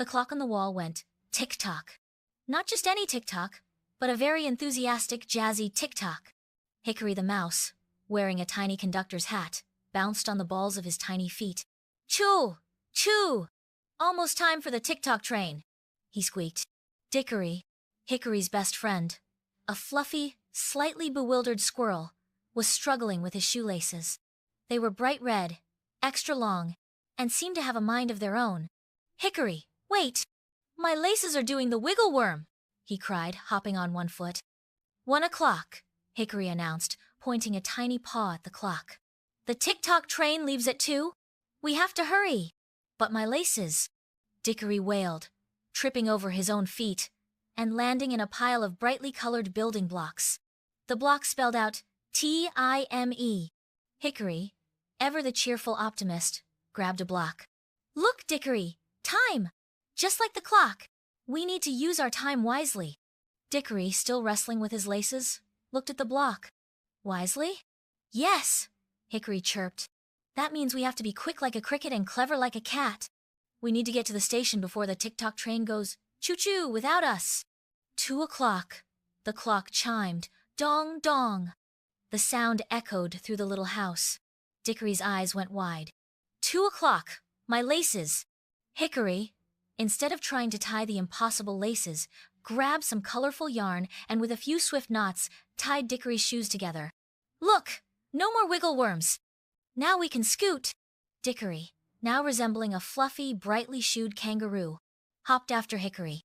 The clock on the wall went tick-tock. Not just any tick-tock, but a very enthusiastic, jazzy tick-tock. Hickory the mouse, wearing a tiny conductor's hat, bounced on the balls of his tiny feet. Choo! Choo! Almost time for the tick-tock train, he squeaked. Dickory, Hickory's best friend, a fluffy, slightly bewildered squirrel, was struggling with his shoelaces. They were bright red, extra long, and seemed to have a mind of their own. Hickory, wait! My laces are doing the wiggle worm, he cried, hopping on one foot. 1 o'clock, Hickory announced, pointing a tiny paw at the clock. The tick-tock train leaves at 2. We have to hurry. But my laces, Dickory wailed, tripping over his own feet and landing in a pile of brightly colored building blocks. The blocks spelled out T-I-M-E. Hickory, ever the cheerful optimist, grabbed a block. Look, Dickory, time! Just like the clock. We need to use our time wisely. Dickory, still wrestling with his laces, looked at the block. Wisely? Yes, Hickory chirped. That means we have to be quick like a cricket and clever like a cat. We need to get to the station before the tick-tock train goes choo-choo without us. 2 o'clock. The clock chimed. Dong, dong. The sound echoed through the little house. Dickory's eyes went wide. 2 o'clock. My laces. Hickory, instead of trying to tie the impossible laces, grabbed some colorful yarn and with a few swift knots, tied Dickory's shoes together. Look! No more wiggle worms! Now we can scoot! Dickory, now resembling a fluffy, brightly shoed kangaroo, hopped after Hickory.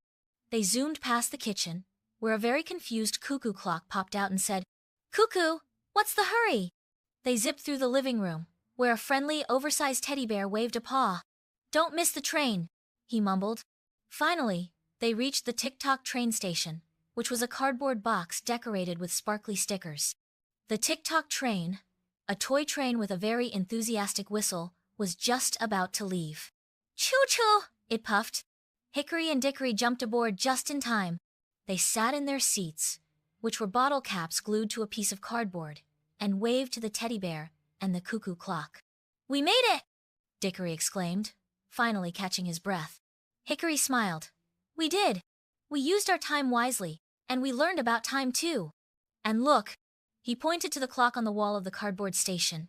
They zoomed past the kitchen, where a very confused cuckoo clock popped out and said, Cuckoo, what's the hurry? They zipped through the living room, where a friendly, oversized teddy bear waved a paw. Don't miss the train, he mumbled. Finally, they reached the Tick-Tock train station, which was a cardboard box decorated with sparkly stickers. The Tick-Tock train, a toy train with a very enthusiastic whistle, was just about to leave. Choo-choo, it puffed. Hickory and Dickory jumped aboard just in time. They sat in their seats, which were bottle caps glued to a piece of cardboard, and waved to the teddy bear and the cuckoo clock. We made it! Dickory exclaimed, finally catching his breath. Hickory smiled. We did. We used our time wisely, and we learned about time too. And look, he pointed to the clock on the wall of the cardboard station.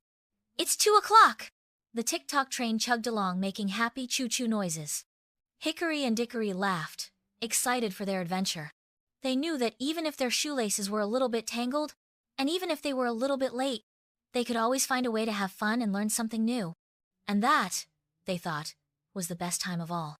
It's 2 o'clock! The tick-tock train chugged along, making happy choo-choo noises. Hickory and Dickory laughed, excited for their adventure. They knew that even if their shoelaces were a little bit tangled, and even if they were a little bit late, they could always find a way to have fun and learn something new. And that, they thought, was the best time of all.